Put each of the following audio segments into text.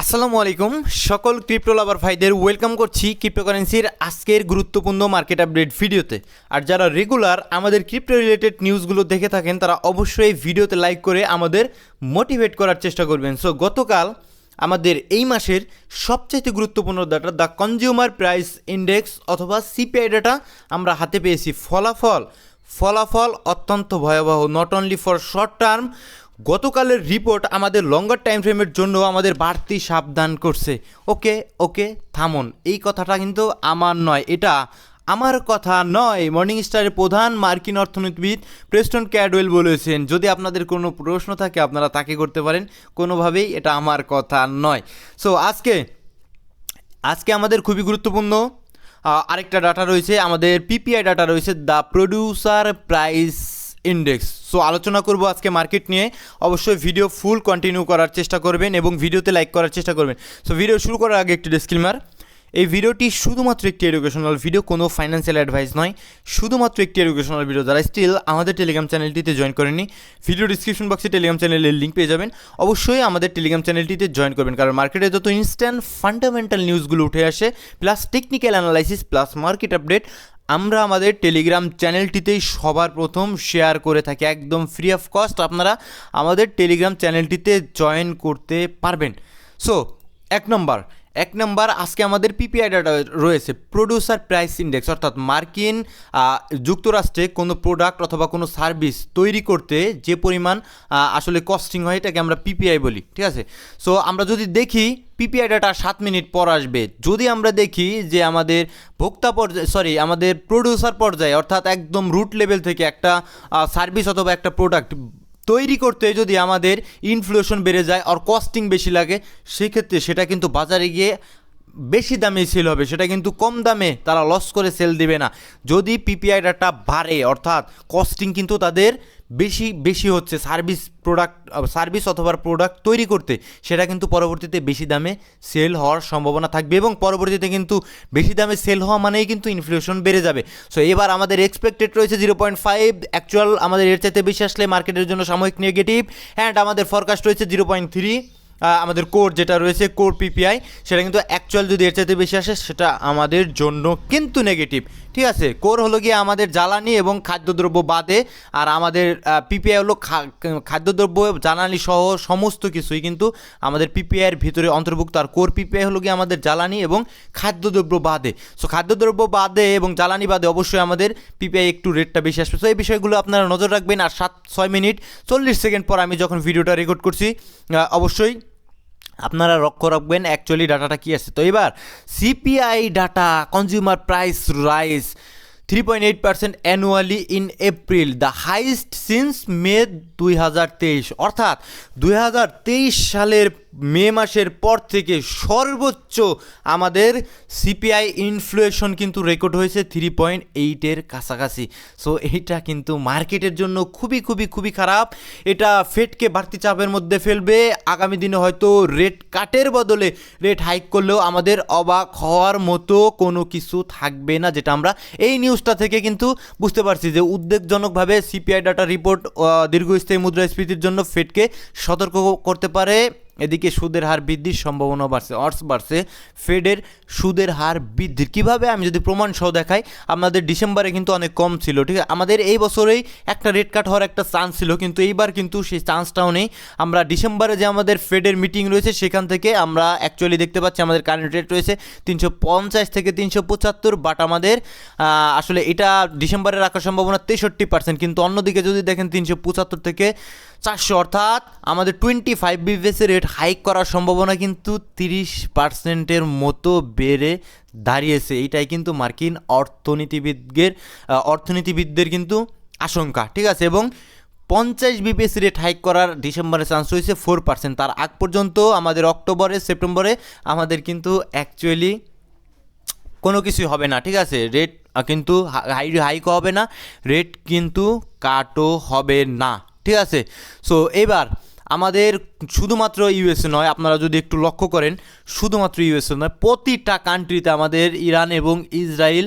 আসসালামু আলাইকুম সকল ক্রিপ্টো লাভার ভাইদের ওয়েলকাম করছি ক্রিপ্টোকারেন্সির আজকের গুরুত্বপূর্ণ মার্কেট আপডেট ভিডিওতে। আর যারা রেগুলার আমাদের ক্রিপ্টো রিলেটেড নিউজগুলো দেখে থাকেন তারা অবশ্যই ভিডিওতে লাইক করে আমাদের মোটিভেট করার চেষ্টা করবেন। সো গতকাল আমাদের এই মাসের সবচাইতে গুরুত্বপূর্ণ data the consumer price index অথবা সিপিআই ডাটা আমরা হাতে পেয়েছি। ফলাফল অত্যন্ত ভয়াবহ, not only for short term. গতকালের রিপোর্ট আমাদের লঙ্গার টাইম ফ্রেমের জন্য আমাদের বাড়তি সাবধান করছে। ওকে থামুন, এই কথাটা কিন্তু আমার নয়, এটা আমার কথা নয়। মর্নিং স্টারের প্রধান মার্কিন অর্থনীতিবিদ প্রেস্টন ক্যাডওয়েল বলেছেন। যদি আপনাদের কোনো প্রশ্ন থাকে আপনারা তাকে করতে পারেন, কোনোভাবেই এটা আমার কথা নয়। সো আজকে আমাদের খুবই গুরুত্বপূর্ণ আরেকটা ডাটা রয়েছে, আমাদের পিপিআই ডাটা রয়েছে, the producer price index. So আলোচনা করব আজকে মার্কেট নিয়ে। অবশ্যই ভিডিও ফুল কন্টিনিউ করার চেষ্টা করবেন এবং ভিডিওতে লাইক করার চেষ্টা করবেন। সো ভিডিও শুরু করার আগে একটি ডিসক্লেমার, এই ভিডিওটি শুধুমাত্র একটি এডুকেশনাল ভিডিও, কোনো ফাইন্যান্সিয়াল অ্যাডভাইস নয়, শুধুমাত্র একটি এডুকেশনাল ভিডিও। যারা স্টিল আমাদের টেলিগ্রাম চ্যানেলটিতে জয়েন করেননি, ভিডিও ডিসক্রিপশন বক্সে টেলিগ্রাম চ্যানেলের লিঙ্ক পেয়ে যাবেন। অবশ্যই আমাদের টেলিগ্রাম চ্যানেলটিতে জয়েন করবেন, কারণ মার্কেটে যত ইনস্ট্যান্ট ফান্ডামেন্টাল নিউজগুলো উঠে আসে, plus technical analysis, plus market update আমরা আমাদের টেলিগ্রাম চ্যানেলটিতেই সবার প্রথম শেয়ার করে থাকি, একদম ফ্রি অফ কস্ট। আপনারা আমাদের টেলিগ্রাম চ্যানেলটিতে জয়েন করতে পারবেন। সো এক নম্বর আজকে আমাদের পিপিআই ডাটা রয়েছে, প্রডিউসার প্রাইস ইন্ডেক্স, অর্থাৎ মার্কিন যুক্তরাষ্ট্রে কোনো প্রোডাক্ট অথবা কোনো সার্ভিস তৈরি করতে যে পরিমাণ আসলে কস্টিং হয় এটাকে আমরা পিপিআই বলি, ঠিক আছে। সো আমরা যদি দেখি পিপিআই ডাটা 7 মিনিট পর আসবে, যদি আমরা দেখি যে আমাদের আমাদের প্রডিউসার পর্যায়ে অর্থাৎ একদম রুট লেভেল থেকে একটা সার্ভিস অথবা একটা প্রোডাক্ট তৈরি করতে যদি আমাদের ইনফ্লেশন বেড়ে যায় আর কস্টিং বেশি লাগে, সেক্ষেত্রে সেটা কিন্তু বাজারে গিয়ে বেশি দামে সেল হবে, সেটা কিন্তু কম দামে তারা লস করে সেল দেবে না। যদি পিপিআই ডাটা বাড়ে অর্থাৎ কস্টিং কিন্তু তাদের বেশি হচ্ছে সার্ভিস অথবা প্রোডাক্ট তৈরি করতে, সেটা কিন্তু পরবর্তীতে বেশি দামে সেল হওয়ার সম্ভাবনা থাকবে এবং পরবর্তীতে কিন্তু বেশি দামে সেল হওয়া মানেই কিন্তু ইনফ্লেশন বেড়ে যাবে। সো এবার আমাদের এক্সপেক্টেড রয়েছে 0.5, অ্যাকচুয়াল আমাদের এর চাইতে বেশি আসলে মার্কেটের জন্য সাময়িক নেগেটিভ, অ্যান্ড আমাদের ফরকাস্ট রয়েছে 0.3। আমাদের কোর যেটা রয়েছে কোর পিপিআই, সেটা কিন্তু অ্যাকচুয়াল যদি এর চাইতে বেশি আসে সেটা আমাদের জন্য কিন্তু নেগেটিভ, ঠিক আছে। কোর হলো গিয়ে আমাদের জ্বালানি এবং খাদ্যদ্রব্য বাদে, আর আমাদের পিপিআই হলো খাদ্যদ্রব্য জ্বালানি সহ সমস্ত কিছুই কিন্তু আমাদের পিপিআইয়ের ভিতরে অন্তর্ভুক্ত। আর কোর পিপিআই হলো গিয়ে আমাদের জ্বালানি এবং খাদ্যদ্রব্য বাদে। সো খাদ্যদ্রব্য বাদে এবং জ্বালানি বাদে অবশ্যই আমাদের পিপিআই একটু রেটটা বেশি আসবে। সো এই বিষয়গুলো আপনারা নজর রাখবেন। আর 6 মিনিট 40 সেকেন্ড পর আমি যখন ভিডিওটা রেকর্ড করছি, অবশ্যই আপনারা লক্ষ্য রাখবেন অ্যাকচুয়ালি ডাটাটা কী আছে। তো এবার CPI data, consumer price rise 3.8% annually in April, the highest since May 2023, অর্থাৎ 2023 সালের মে মাসের পর থেকে সর্বোচ্চ আমাদের সিপিআই ইনফ্লেশন কিন্তু রেকর্ড হয়েছে 3.8-এর কাছাকাছি। সো এইটা কিন্তু মার্কেটের জন্য খুবই খারাপ। এটা ফেডকে বাড়তি চাপের মধ্যে ফেলবে। আগামী দিনে হয়তো রেট কাটের বদলে রেট হাইক করলেও আমাদের অবাক হওয়ার মতো কোনো কিছু থাকবে না, যেটা আমরা এই নিউজটা থেকে কিন্তু বুঝতে পারছি যে উদ্বেগজনকভাবে সিপিআই ডাটা রিপোর্ট দীর্ঘস্থায়ী মুদ্রাস্ফীতির জন্য ফেডকে সতর্ক করতে পারে। এদিকে সুদের হার বৃদ্ধির সম্ভাবনা বাড়ছে ফেডের সুদের হার বৃদ্ধির। কীভাবে, আমি যদি প্রমাণ সহ দেখাই, আমাদের ডিসেম্বরে কিন্তু অনেক কম ছিল, ঠিক আছে। আমাদের এই বছরেই একটা রেট কাট হওয়ার একটা চান্স ছিল, কিন্তু এইবার কিন্তু সেই চান্সটাও নেই। আমরা ডিসেম্বরে যে আমাদের ফেডের মিটিং রয়েছে সেখান থেকে আমরা অ্যাকচুয়ালি দেখতে পাচ্ছি আমাদের কারেন্ট রেট রয়েছে 350 থেকে 375, বাট আমাদের আসলে এটা ডিসেম্বরে রাখার সম্ভাবনা 63%, কিন্তু অন্যদিকে যদি দেখেন 375 থেকে 400, অর্থাৎ আমাদের 25 বিপিএস রেট হাইক করার সম্ভাবনা কিন্তু 30%-এর মতো বেড়ে দাঁড়িয়েছে। এইটাই কিন্তু মার্কিন অর্থনীতিবিদদের কিন্তু আশঙ্কা, ঠিক আছে। এবং 50 বিপিএস রেট হাইক করার ডিসেম্বরে চান্স রয়েছে 4%। তার আগ পর্যন্ত আমাদের সেপ্টেম্বরে আমাদের কিন্তু অ্যাকচুয়ালি কোনো কিছুই হবে না, ঠিক আছে। রেট কিন্তু হাইকও হবে না, রেট কিন্তু কাটও হবে না, ঠিক আছে। সো এবার আমাদের শুধুমাত্র ইউএসএ নয়, আপনারা যদি একটু লক্ষ্য করেন, শুধুমাত্র ইউএসএ নয়, প্রতিটা কান্ট্রিতে আমাদের ইরান এবং ইসরায়েল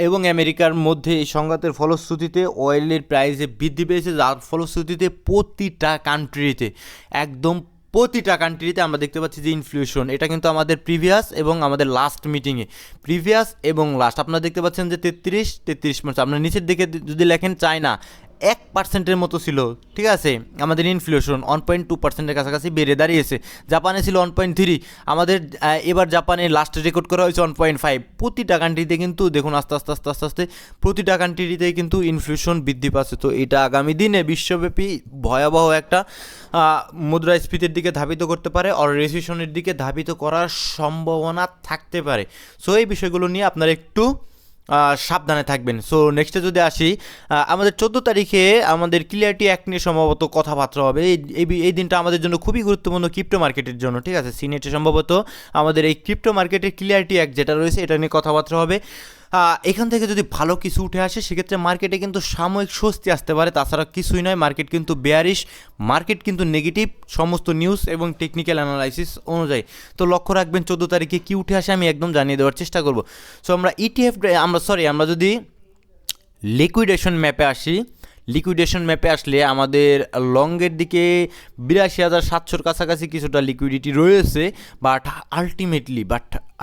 এবং আমেরিকার মধ্যে এই সংঘাতের ফলশ্রুতিতে অয়েলের প্রাইসে বৃদ্ধি পেয়েছে, যার ফলশ্রুতিতে প্রতিটা কান্ট্রিতে একদম প্রতিটা কান্ট্রিতে আমরা দেখতে পাচ্ছি যে ইনফ্লেশন, এটা কিন্তু আমাদের প্রিভিয়াস এবং আমাদের লাস্ট মিটিংয়ে, প্রিভিয়াস এবং লাস্ট আপনারা দেখতে পাচ্ছেন যে 33 আপনার নিচের দিকে যদি লেখেন চায়না 1% মতো ছিল, ঠিক আছে, আমাদের ইনফ্লেশন 1.2% কাছাকাছি বেড়ে দাঁড়িয়েছে। জাপানে ছিল 1.3, আমাদের এবার জাপানে লাস্ট রেকর্ড করা হয়েছে 1.5। প্রতিটা কান্ট্রিতে কিন্তু দেখুন আস্তে আস্তে আস্তে আস্তে আস্তে প্রতিটা কান্ট্রিতে কিন্তু ইনফ্লেশন বৃদ্ধি পাচ্ছে। তো এটা আগামী দিনে বিশ্বব্যাপী ভয়াবহ একটা মুদ্রাস্ফীতির দিকে ধাবিত করতে পারে, আর রিসেশনের দিকে ধাবিত করার সম্ভাবনা থাকতে পারে। সো এই বিষয়গুলো নিয়ে আপনারা একটু সাবধানে থাকবেন। সো নেক্সটে যদি আসি, আমাদের 14 তারিখে আমাদের ক্লিয়ারিটি অ্যাক্ট নিয়ে সম্ভবত কথাবার্তা হবে। এই দিনটা আমাদের জন্য খুবই গুরুত্বপূর্ণ ক্রিপ্টো মার্কেটের জন্য, ঠিক আছে। সিনেটে সম্ভবত আমাদের এই ক্রিপ্টো মার্কেটের ক্লিয়ারিটি অ্যাক্ট যেটা রয়েছে এটা নিয়ে কথাবার্তা হবে। এখান থেকে যদি ভালো কিছু উঠে আসে সেক্ষেত্রে মার্কেটে কিন্তু সাময়িক স্বস্তি আসতে পারে, তাছাড়া কিছুই নয়। মার্কেট কিন্তু বেয়ারিশ, মার্কেট কিন্তু নেগেটিভ সমস্ত নিউজ এবং টেকনিক্যাল অ্যানালাইসিস অনুযায়ী। তো লক্ষ্য রাখবেন 14 তারিখে কী উঠে আসে আমি একদম জানিয়ে দেওয়ার চেষ্টা করব। সো আমরা আমরা যদি লিকুইডেশন ম্যাপে আসি, লিকুইডেশন ম্যাপে আসলে আমাদের লংয়ের দিকে 82,700 কাছাকাছি কিছুটা লিকুইডিটি রয়েছে। বাট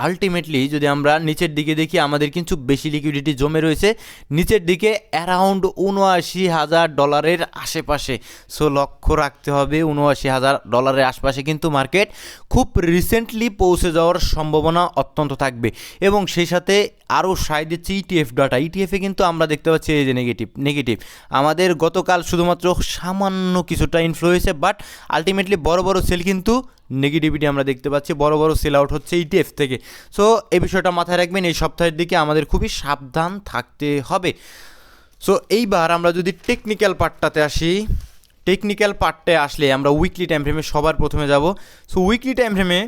আলটিমেটলি যদি আমরা নিচের দিকে দেখি আমাদের কিন্তু বেশি লিকুইডিটি জমে রয়েছে নিচের দিকে অ্যারাউন্ড $79,000 আশেপাশে। সো লক্ষ্য রাখতে হবে $79,000 আশপাশে কিন্তু মার্কেট খুব রিসেন্টলি পৌঁছে যাওয়ার সম্ভাবনা অত্যন্ত থাকবে। এবং সেই সাথে আরও সায় দিচ্ছে ইটিএফ ডাটা। ইটিএফে কিন্তু আমরা দেখতে পাচ্ছি এই যে নেগেটিভ আমাদের গতকাল শুধুমাত্র সামান্য কিছুটা ইনফ্লো হয়েছে, বাট আলটিমেটলি বড় বড় সেল কিন্তু নেগেটিভিটি আমরা দেখতে পাচ্ছি, বড় বড় সেল আউট হচ্ছে ইটিএফ থেকে। সো এই বিষয়টা মাথায় রাখবেন, এই সপ্তাহের দিকে আমাদের খুবই সাবধান থাকতে হবে। সো এইবার আমরা যদি টেকনিক্যাল পার্টটাতে আসি, টেকনিক্যাল পার্টে আসলে আমরা উইকলি টাইম ফ্রেমে সবার প্রথমে যাব। সো উইকলি টাইম ফ্রেমে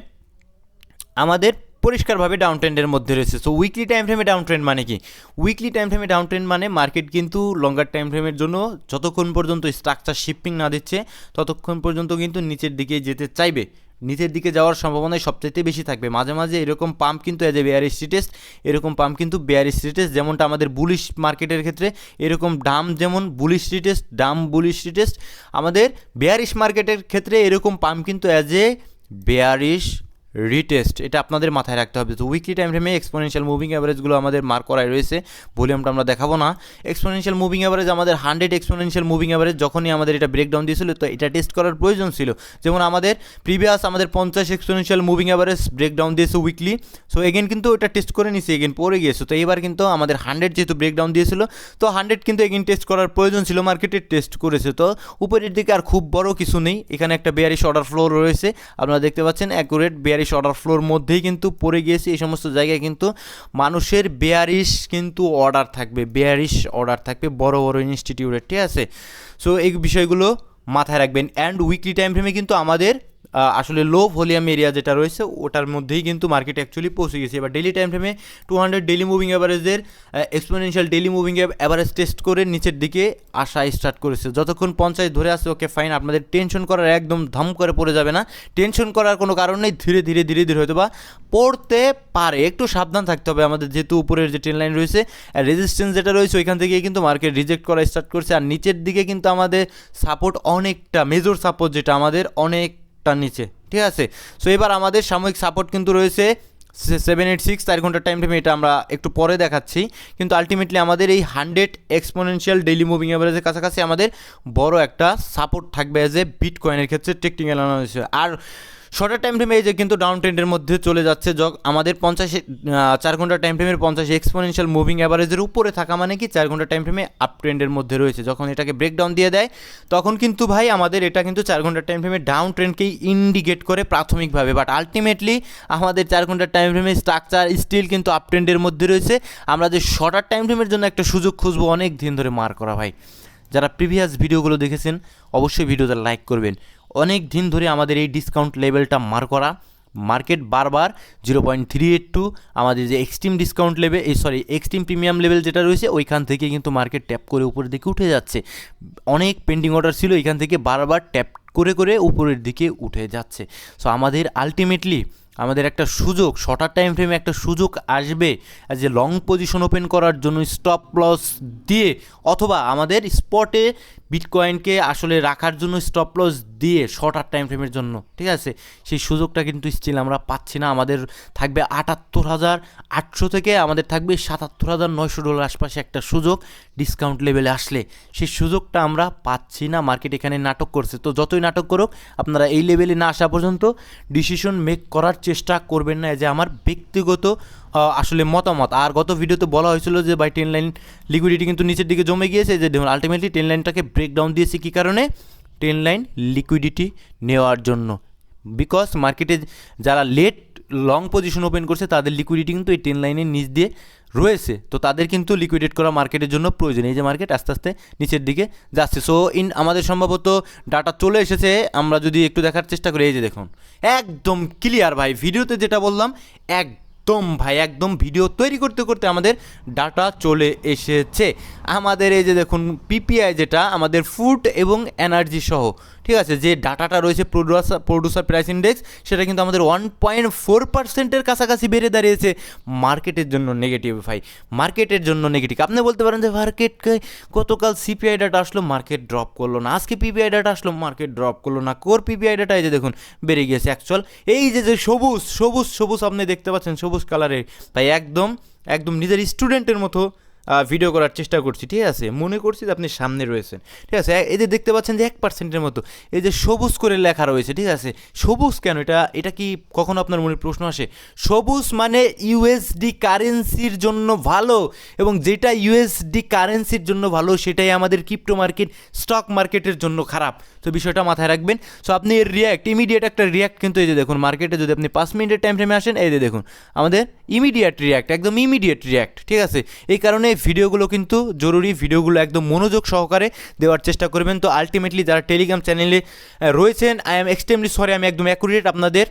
আমাদের পরিষ্কারভাবে ডাউন ট্রেন্ডের মধ্যে রয়েছে। সো উইকলি টাইম ফ্রেমে ডাউন ট্রেন্ড মানে কি? উইকলি টাইম ফ্রেমে ডাউন ট্রেন্ড মানে মার্কেট কিন্তু লঙ্গার টাইম ফ্রেমের জন্য যতক্ষণ পর্যন্ত স্ট্রাকচার শিফটিং না দিচ্ছে ততক্ষণ পর্যন্ত কিন্তু নিচের দিকে যেতে চাইবে, নিচের দিকে যাওয়ার সম্ভাবনাই সবচেয়ে বেশি থাকবে। মাঝে মাঝে এরকম পাম্প কিন্তু এজ এ বেয়ারিশ টেস্ট, এরকম পাম্প কিন্তু বেয়ারিশ টেস্ট, যেমনটা আমাদের বুলিশ মার্কেটের ক্ষেত্রে এরকম ডাম যেমন bullish test, Dam bullish test, আমাদের বেয়ারিশ মার্কেটের ক্ষেত্রে এরকম পাম্প কিন্তু এজ এ বেয়ারিশ রিটেস্ট। এটা আপনাদের মাথায় রাখতে হবে। তো উইকলি টাইম ফ্রেমে এক্সপোনেনশিয়াল মুভিং অ্যাভারেজগুলো আমাদের মার্ক করাই রয়েছে, ভলিউমটা আমরা দেখাবো না। এক্সপোনেনশিয়াল মুভিং অ্যাভারেজ আমাদের 100 এক্সপোনেনশিয়াল মুভিং অ্যাভারেজ যখনই আমাদের এটা ব্রেকডাউন দিয়েছিল তো এটা টেস্ট করার প্রয়োজন ছিল। যেমন আমাদের প্রিভিয়াস আমাদের 50 এক্সপোনেনশিয়াল মুভিং অ্যাভারেজ ব্রেকডাউন দিয়েছে উইকলি। সো এগেন কিন্তু এটা টেস্ট করে নিছে, এগেন পড়ে গিয়েছে। তো এবার কিন্তু আমাদের 100 যেহেতু ব্রেকডাউন দিয়েছিল তো 100 কিন্তু এগেন টেস্ট করার প্রয়োজন ছিল, মার্কেটে টেস্ট করেছে। তো উপরের দিকে আর খুব বড় কিছু নেই, এখানে একটা বেয়ারিশ অর্ডার ফ্লো রয়েছে, আপনারা দেখতে পাচ্ছেন অ্যাকুরেট বেয়ারিশ অর্ডার ফ্লোর মধ্যেই কিন্তু পড়ে গিয়েছে। এই সমস্ত জায়গায় কিন্তু মানুষের বেয়ারিশ কিন্তু অর্ডার থাকবে, বেয়ারিশ অর্ডার থাকবে বড় বড় ইনস্টিটিউটের, ঠিক আছে। সো এই বিষয়গুলো মাথায় রাখবেন। অ্যান্ড উইকলি টাইম ফ্রেমে কিন্তু আমাদের আসলে লো ভলিউম এরিয়া যেটা রয়েছে ওটার মধ্যেই কিন্তু মার্কেট অ্যাকচুয়ালি পৌঁছে গেছে। এবার ডেলি টাইম ফ্রেমে 200 ডেলি মুভিং অ্যাভারেজের exponential daily moving average test করে নিচের দিকে আসা স্টার্ট করেছে। যতক্ষণ 50 ধরে আসছে ওকে ফাইন, আপনাদের টেনশন করার একদম ধম করে পড়ে যাবে না, টেনশন করার কোনো কারণ নেই। ধীরে ধীরে হয়তো বা পড়তে পারে, একটু সাবধান থাকতে হবে আমাদের, যেহেতু উপরের যে ট্রেন লাইন রয়েছে রেজিস্ট্যান্স যেটা রয়েছে ওইখান থেকে কিন্তু মার্কেট রিজেক্ট করা স্টার্ট করছে। আর নিচের দিকে কিন্তু আমাদের সাপোর্ট অনেকটা, মেজর সাপোর্ট যেটা আমাদের অনেকটা নিচে, ঠিক আছে। সো এবার আমাদের সাময়িক সাপোর্ট কিন্তু রয়েছে 786 4 ঘন্টার টাইম ফ্রেমে, এটা আমরা একটু পরে দেখাচ্ছি। কিন্তু আলটিমেটলি আমাদের এই 100 এক্সপোনেনশিয়াল ডেইলি মুভিং অ্যাভারেজের কাছাকাছি আমাদের বড় একটা সাপোর্ট থাকবে অ্যাজ এ বিটকয়েনের ক্ষেত্রে টেকনিক্যাল অ্যানালাইসিস। আর শর্টার টাইম ফ্রেমে এই যে কিন্তু ডাউন ট্রেন্ডের মধ্যে চলে যাচ্ছে, আমাদের 4 ঘন্টার টাইম ফ্রেমের 50 এক্সপোনেনশিয়াল মুভিং অ্যাভারেজের উপরে থাকা মানে কি 4 ঘন্টার টাইম ফ্রেমে আপ ট্রেন্ডের মধ্যে রয়েছে। যখন এটাকে ব্রেকডাউন দিয়ে দেয় তখন কিন্তু ভাই আমাদের এটা কিন্তু 4 ঘন্টার টাইম ফ্রেমে ডাউন ট্রেন্ডকেই ইন্ডিকেট করে প্রাথমিকভাবে, বাট আলটিমেটলি আমাদের 4 ঘন্টার টাইম ফ্রেমে স্ট্রাকচার স্টিল কিন্তু আপ ট্রেন্ডের মধ্যে রয়েছে। আমরা যে শর্টার টাইম ফ্রেমের জন্য একটা সুযোগ খুঁজবো অনেক দিন ধরে মার করা ভাই, যারা প্রিভিয়াস ভিডিওগুলো দেখেছেন অবশ্যই ভিডিওতে লাইক করবেন। অনেক দিন ধরে আমাদের এই ডিসকাউন্ট লেভেলটা মার করা, মার্কেট বারবার 0.382 আমাদের যে extreme discount level extreme premium level যেটা রয়েছে ওইখান থেকে কিন্তু মার্কেট ট্যাপ করে উপরের দিকে উঠে যাচ্ছে। অনেক পেন্ডিং অর্ডার ছিল, এখান থেকে বারবার ট্যাপ করে উপরের দিকে উঠে যাচ্ছে। সো আমাদের আলটিমেটলি আমাদের একটা সুযোগ, শর্টার টাইম ফ্রেমে একটা সুযোগ আসবে যে লং পজিশন ওপেন করার জন্য স্টপ লস দিয়ে, অথবা আমাদের স্পটে বিটকয়েনকে আসলে রাখার জন্য স্টপ লস দিয়ে শর্টার টাইম ফ্রেমের জন্য, ঠিক আছে। সেই সুযোগটা কিন্তু স্টিল আমরা পাচ্ছি না। আমাদের থাকবে ৭৮,৮০০ থেকে আমাদের থাকবে $৭৭,৯০০ আশপাশে একটা সুযোগ ডিসকাউন্ট লেভেলে আসলে। সেই সুযোগটা আমরা পাচ্ছি না। মার্কেট এখানে নাটক করছে, তো যতই নাটক করুক আপনারা এই লেভেলে না আসা পর্যন্ত ডিসিশন মেক করার চেষ্টা করবেন না, যে আমার ব্যক্তিগত আসলে মতামত। আর গত ভিডিওতে বলা হয়েছিল যে বাই 10 লাইন লিকুইডিটি কিন্তু নিচের দিকে জমে গিয়েছে, যে দেখুন আলটিমেটলি 10 লাইনটাকে ব্রেকডাউন দিয়েছে কী কারণে? 10 লাইন লিকুইডিটি নেওয়ার জন্য। বিকজ মার্কেটে যারা লেট লং পজিশন ওপেন করছে তাদের লিকুইডিটি কিন্তু এই 10 লাইনের নিচ দিয়ে রয়েছে, তো তাদের কিন্তু লিকুইডেট করা মার্কেটের জন্য প্রয়োজন। এই যে মার্কেট আস্তে আস্তে নিচের দিকে যাচ্ছে। সো আমাদের সম্ভবত ডাটা চলে এসেছে, আমরা যদি একটু দেখার চেষ্টা করি। এই যে দেখুন একদম ক্লিয়ার ভাই, ভিডিওতে যেটা বললাম একদম ভিডিও তৈরি করতে করতে আমাদের ডাটা চলে এসেছে। আমাদের এই যে দেখুন পিপিআই, যেটা আমাদের ফুড এবং এনার্জি সহ, ঠিক আছে, যে ডাটাটা রয়েছে প্রোডিউসার প্রাইস ইন্ডেক্স, সেটা কিন্তু আমাদের 1.4%-এর কাছাকাছি বেড়ে দাঁড়িয়েছে। মার্কেটের জন্য নেগেটিভ ভাই, মার্কেটের জন্য নেগেটিভ। আপনি বলতে পারেন যে মার্কেটকে গতকাল সিপিআই ডাটা আসলো মার্কেট ড্রপ করলো না, আজকে পিপিআই ডাটা আসলো মার্কেট ড্রপ করলো না। কোর পিপিআই ডাটা এই যে দেখুন বেড়ে গিয়েছে। অ্যাকচুয়াল এই যে সবুজ আপনি দেখতে পাচ্ছেন, সবুজ কালারের ভাই, একদম নিজের স্টুডেন্টের মতো ভিডিও করার চেষ্টা করছি, ঠিক আছে। মনে করছি যে আপনি সামনে রয়েছেন, ঠিক আছে। এই যে দেখতে পাচ্ছেন যে 1%-এর মতো এই যে সবুজ করে লেখা রয়েছে, ঠিক আছে। সবুজ কেন? এটা কি কখনো আপনার মনে প্রশ্ন আসে? সবুজ মানে ইউএসডি কারেন্সির জন্য ভালো, এবং যেটা ইউএসডি কারেন্সির জন্য ভালো সেটাই আমাদের ক্রিপ্টো মার্কেট, স্টক মার্কেটের জন্য খারাপ। তো বিষয়টা মাথায় রাখবেন। সো আপনি এর ইমিডিয়েট একটা রিয়াক্ট কিন্তু এই যে দেখুন মার্কেটে যদি আপনি 5 মিনিটের টাইম ফ্রেমে আসেন, এই যে দেখুন আমাদের ইমিডিয়েট রিয়াক্ট, একদম ইমিডিয়েট রিয়াক্ট, ঠিক আছে। এই কারণে ভিডিওগুলো কিন্তু জরুরি, ভিডিওগুলো একদম মনোযোগ সহকারে দেওয়ার চেষ্টা করবেন। তো আলটিমেটলি যারা টেলিগ্রাম চ্যানেলে রয়েছেন, আই এম এক্সট্রিমলি সরি, আমি একদম অ্যাকুরেট আপনাদের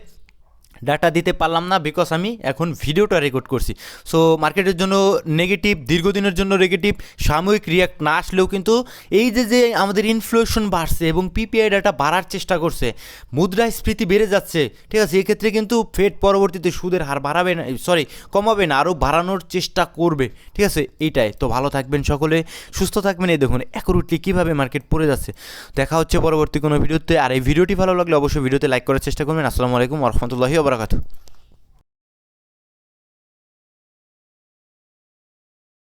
ডাটা দিতে পারলাম না, বিকজ আমি এখন ভিডিওটা রেকর্ড করছি। সো মার্কেটের জন্য নেগেটিভ, দীর্ঘদিনের জন্য নেগেটিভ, সাময়িক রিয়াক্ট না আসলেও কিন্তু এই যে আমাদের ইনফ্লেশন বাড়ছে এবং পিপিআই ডাটা বাড়ার চেষ্টা করছে, মুদ্রাস্ফীতি বেড়ে যাচ্ছে, ঠিক আছে। এক্ষেত্রে কিন্তু ফেড পরবর্তীতে সুদের হার কমাবে না, আরও বাড়ানোর চেষ্টা করবে, ঠিক আছে। এইটাই তো। ভালো থাকবেন সকলে, সুস্থ থাকবেন। এই দেখুন অ্যাকুরেটলি কীভাবে মার্কেট পড়ে যাচ্ছে। দেখা হচ্ছে পরবর্তী কোনো ভিডিওতে। আর এই ভিডিওটি ভালো লাগলে অবশ্যই ভিডিওতে লাইক করার চেষ্টা করবেন। আসসালামু আলাইকুম ওয়া রাহমাতুল্লাহি ওয়া বারাকাতুহু।